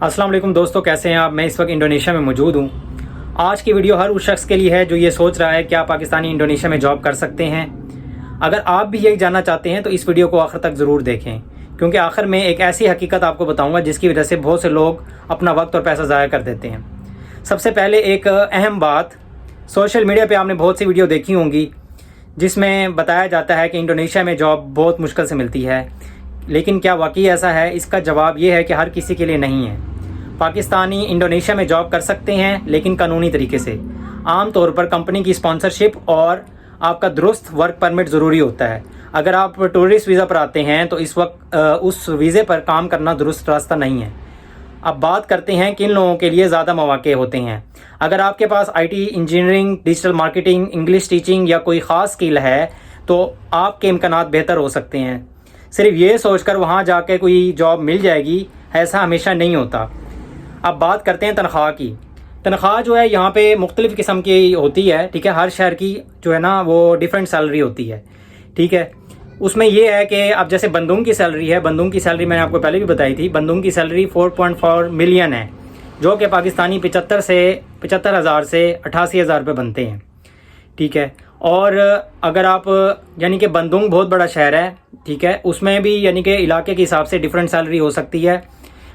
अस्सलाम वालेकुम दोस्तों, कैसे हैं आप। मैं इस वक्त इंडोनेशिया में मौजूद हूँ। आज की वीडियो हर उस शख्स के लिए है जो ये सोच रहा है कि आप पाकिस्तानी इंडोनेशिया में जॉब कर सकते हैं। अगर आप भी यही जानना चाहते हैं तो इस वीडियो को आखिर तक ज़रूर देखें, क्योंकि आखिर में एक ऐसी हकीकत आपको बताऊँगा जिसकी वजह से बहुत से लोग अपना वक्त और पैसा ज़ाया कर देते हैं। सबसे पहले एक अहम बात, सोशल मीडिया पर आपने बहुत सी वीडियो देखी होंगी जिसमें बताया जाता है कि इंडोनेशिया में जॉब बहुत मुश्किल से मिलती है, लेकिन क्या वाकई ऐसा है? इसका जवाब ये है कि हर किसी के लिए नहीं है। पाकिस्तानी इंडोनेशिया में जॉब कर सकते हैं, लेकिन कानूनी तरीके से। आम तौर पर कंपनी की स्पॉन्सरशिप और आपका दुरुस्त वर्क परमिट ज़रूरी होता है। अगर आप टूरिस्ट वीज़ा पर आते हैं तो इस वक्त उस वीज़े पर काम करना दुरुस्त रास्ता नहीं है। अब बात करते हैं किन लोगों के लिए ज़्यादा मौके होते हैं। अगर आपके पास IT, engineering, digital marketing, English teaching या कोई ख़ास स्किल है तो आपके इम्कानात बेहतर हो सकते हैं। सिर्फ ये सोचकर वहाँ जाके कोई जॉब मिल जाएगी, ऐसा हमेशा नहीं होता। अब बात करते हैं तनख्वाह की। तनख्वाह जो है यहाँ पे मुख्तलिफ़ किस्म की होती है, ठीक है। हर शहर की जो है ना वो डिफरेंट सैलरी होती है, ठीक है। उसमें ये है कि अब जैसे बंदूक की सैलरी है, बंदूक की सैलरी मैंने आपको पहले भी बताई थी। बंदूक की सैलरी 4.4 मिलियन है, जो कि पाकिस्तानी 75,000 से 88,000 रुपये बनते हैं, ठीक है। और अगर आप यानी कि बंदूक बहुत बड़ा शहर है, ठीक है, उसमें भी यानी कि इलाके के हिसाब से डिफरेंट सैलरी हो सकती है।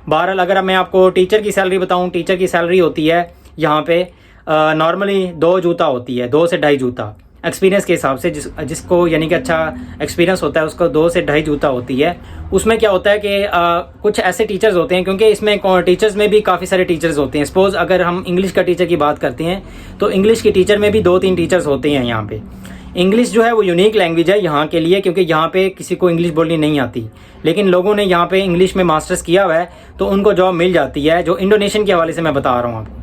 बहरहाल अगर मैं आपको टीचर की सैलरी बताऊं, टीचर की सैलरी होती है यहाँ पे नॉर्मली 2 जूता होती है, 2 से 2.5 जूता एक्सपीरियंस के हिसाब से। जिसको यानी कि अच्छा एक्सपीरियंस होता है उसको 2 से 2.5 जूता होती है। उसमें क्या होता है कि कुछ ऐसे टीचर्स होते हैं, क्योंकि इसमें टीचर्स में भी काफ़ी सारे टीचर्स होते हैं। सपोज़ अगर हम इंग्लिश का टीचर की बात करते हैं तो इंग्लिश के टीचर में भी 2-3 टीचर्स होते हैं यहाँ पे। इंग्लिश जो है वो यूनिक लैंग्वेज है यहाँ के लिए, क्योंकि यहाँ पे किसी को इंग्लिश बोलनी नहीं आती, लेकिन लोगों ने यहाँ पे इंग्लिश में मास्टर्स किया हुआ है तो उनको जॉब मिल जाती है, जो इंडोनेशियन के हवाले से मैं बता रहा हूँ आपको,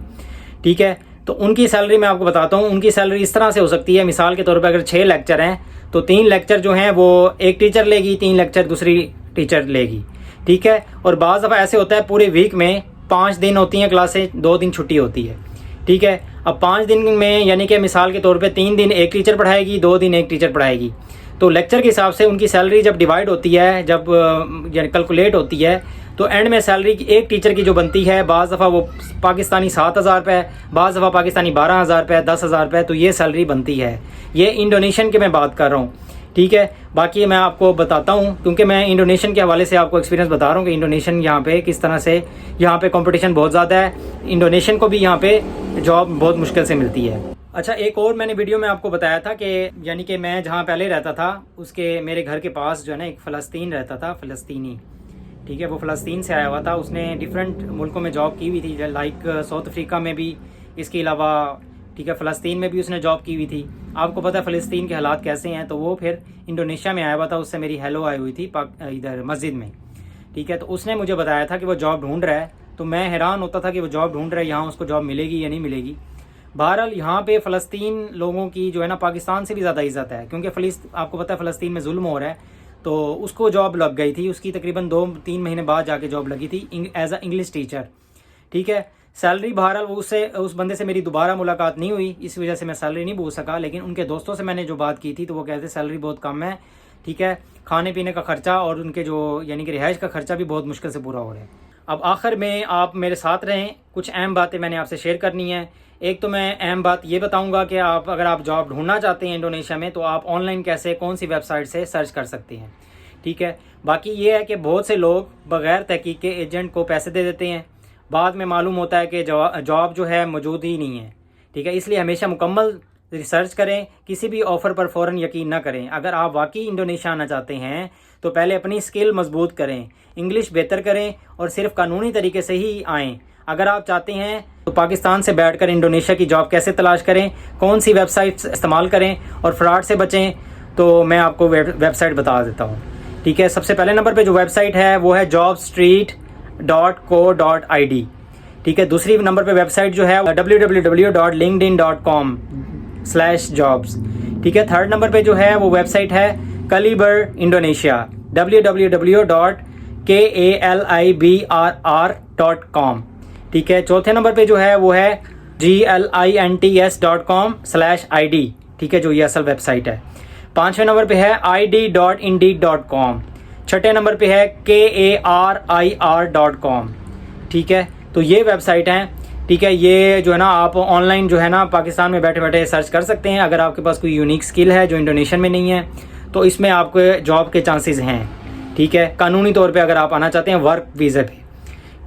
ठीक है। तो उनकी सैलरी मैं आपको बताता हूँ। उनकी सैलरी इस तरह से हो सकती है, मिसाल के तौर पर अगर 6 लेक्चर हैं तो 3 लेक्चर जो हैं वो एक टीचर लेगी, 3 लेक्चर दूसरी टीचर लेगी, ठीक है। और बाज़ दफ़ा ऐसे होता है पूरे वीक में 5 दिन होती हैं क्लासें, 2 दिन छुट्टी होती है, ठीक है। अब 5 दिन में यानी कि मिसाल के तौर पे 3 दिन एक टीचर पढ़ाएगी, 2 दिन एक टीचर पढ़ाएगी। तो लेक्चर के हिसाब से उनकी सैलरी जब डिवाइड होती है, जब यानी कैलकुलेट होती है, तो एंड में सैलरी एक टीचर की जो बनती है, बाज़ दफ़ा वो पाकिस्तानी 7,000 रुपये, बाज़ दफ़ा पाकिस्तानी 12,000 रुपये, 10,000 रुपये, तो ये सैलरी बनती है। ये इंडोनेशियन के मैं बात कर रहा हूँ, ठीक है। बाकी मैं आपको बताता हूँ, क्योंकि मैं इंडोनेशियन के हवाले से आपको एक्सपीरियंस बता रहा हूँ कि इंडोनेशियन यहाँ पे किस तरह से, यहाँ पे कंपटीशन बहुत ज़्यादा है। इंडोनेशियन को भी यहाँ पे जॉब बहुत मुश्किल से मिलती है। अच्छा, एक और मैंने वीडियो में आपको बताया था कि यानी कि मैं जहाँ पहले रहता था उसके मेरे घर के पास जो है ना एक फ़लस्तीन रहता था, फ़लस्तीनी, ठीक है। वो फ़लस्तीन से आया हुआ था, उसने डिफरेंट मुल्कों में जॉब की हुई थी, लाइक साउथ अफ्रीका में भी, इसके अलावा ठीक है फ़लस्तीन में भी उसने जॉब की हुई थी। आपको पता है फ़लस्तीन के हालात कैसे हैं, तो वो फिर इंडोनेशिया में आया हुआ था। उससे मेरी हेलो आई हुई थी इधर मस्जिद में, ठीक है। तो उसने मुझे बताया था कि वो जॉब ढूंढ रहा है, तो मैं हैरान होता था कि वो जॉब ढूंढ रहा है, यहाँ उसको जॉब मिलेगी या नहीं मिलेगी। बहरहाल यहाँ पे फ़लस्तीन लोगों की जो है ना पाकिस्तान से भी ज़्यादा इज़्ज़त है, क्योंकि आपको पता है फ़लस्तीन में जुल्म हो रहा है। तो उसको जॉब लग गई थी, उसकी तकरीबन 2-3 महीने बाद जाके जॉब लगी थी एज अ इंग्लिश टीचर, ठीक है। सैलरी बहरहाल वो उस बंदे से मेरी दोबारा मुलाकात नहीं हुई, इस वजह से मैं सैलरी नहीं पूछ सका, लेकिन उनके दोस्तों से मैंने जो बात की थी तो वो कहते सैलरी बहुत कम है, ठीक है। खाने पीने का खर्चा और उनके जो यानी कि रिहाइश का खर्चा भी बहुत मुश्किल से पूरा हो रहा है। अब आखिर में आप मेरे साथ रहें, कुछ अहम बातें मैंने आपसे शेयर करनी है। एक तो मैं अहम बात ये बताऊंगा कि अगर आप जॉब ढूंढना चाहते हैं इंडोनेशिया में तो आप ऑनलाइन कैसे, कौन सी वेबसाइट से सर्च कर सकते हैं, ठीक है। बाकी ये है कि बहुत से लोग बग़ैर तहकीक के एजेंट को पैसे दे देते हैं, बाद में मालूम होता है कि जॉब जो है मौजूद ही नहीं है, ठीक है। इसलिए हमेशा मुकम्मल रिसर्च करें, किसी भी ऑफ़र पर फ़ौरन यकीन ना करें। अगर आप वाकई इंडोनेशिया आना चाहते हैं तो पहले अपनी स्किल मजबूत करें, इंग्लिश बेहतर करें और सिर्फ कानूनी तरीके से ही आएँ। अगर आप चाहते हैं तो पाकिस्तान से बैठकर इंडोनेशिया की जॉब कैसे तलाश करें, कौन सी वेबसाइट्स इस्तेमाल करें और फ्रॉड से बचें, तो मैं आपको वेबसाइट बता देता हूँ, ठीक है। सबसे पहले नंबर पे जो वेबसाइट है वो है jobstreet.co.id, ठीक है। दूसरी नंबर पे वेबसाइट जो है www.linkedin.com/jobs, ठीक है। थर्ड नंबर पे जो है वो वेबसाइट है कलिबर इंडोनेशिया, www.kalibrr.com, ठीक है। चौथे नंबर पे जो है वो है glints.com/id, ठीक है, जो ये असल वेबसाइट है। पाँचवें नंबर पे है id.indeed.com, छठे नंबर पे है KARIR.com, ठीक है। तो ये वेबसाइट हैं, ठीक है। ये जो है ना आप ऑनलाइन जो है ना पाकिस्तान में बैठे बैठे सर्च कर सकते हैं। अगर आपके पास कोई यूनिक स्किल है जो इंडोनेशिया में नहीं है तो इसमें आपके जॉब के चांसेस हैं, ठीक है। कानूनी तौर पे अगर आप आना चाहते हैं वर्क वीज़े पे,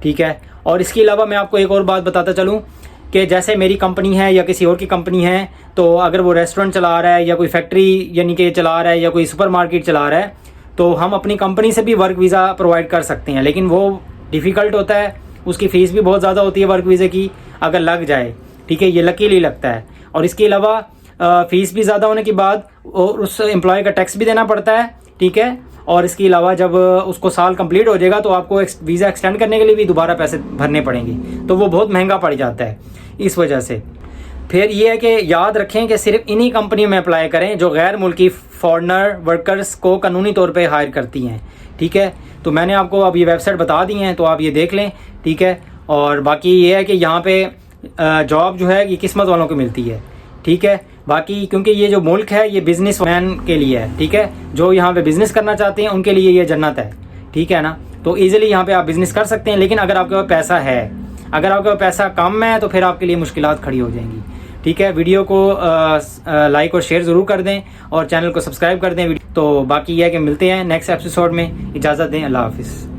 ठीक है। और इसके अलावा मैं आपको एक और बात बताता चलूँ कि जैसे मेरी कंपनी है या किसी और की कंपनी है, तो अगर वो रेस्टोरेंट चला रहा है या कोई फैक्ट्री यानी कि चला रहा है या कोई सुपरमार्केट चला रहा है, तो हम अपनी कंपनी से भी वर्क वीज़ा प्रोवाइड कर सकते हैं। लेकिन वो डिफ़िकल्ट होता है, उसकी फ़ीस भी बहुत ज़्यादा होती है वर्क वीज़े की, अगर लग जाए, ठीक है। ये लकीली लगता है। और इसके अलावा फ़ीस भी ज़्यादा होने के बाद उस एम्प्लॉय का टैक्स भी देना पड़ता है, ठीक है। और इसके अलावा जब उसको साल कंप्लीट हो जाएगा तो आपको वीज़ा एक्सटेंड करने के लिए भी दोबारा पैसे भरने पड़ेंगे, तो वो बहुत महंगा पड़ जाता है इस वजह से। फिर ये है कि याद रखें कि सिर्फ इन्हीं कंपनी में अप्लाई करें जो गैर मुल्की फॉरेनर वर्कर्स को कानूनी तौर पे हायर करती हैं, ठीक है। तो मैंने आपको अब ये वेबसाइट बता दी हैं, तो आप ये देख लें, ठीक है। और बाकी ये है कि यहाँ पे जॉब जो है ये किस्मत वालों को मिलती है, ठीक है। बाकी क्योंकि ये जो मुल्क है ये बिजनेस मैन के लिए है, ठीक है। जो यहाँ पे बिज़नेस करना चाहते हैं उनके लिए ये जन्नत है, ठीक है ना। तो ईज़िली यहाँ पे आप बिज़नेस कर सकते हैं। लेकिन अगर आपके पास पैसा है, अगर आपके पास पैसा कम है तो फिर आपके लिए मुश्किलात खड़ी हो जाएंगी, ठीक है। वीडियो को लाइक और शेयर ज़रूर कर दें और चैनल को सब्सक्राइब कर दें। तो बाकी यह है कि मिलते हैं नेक्स्ट एपिसोड में। इजाज़त दें, अल्लाह हाफिज़।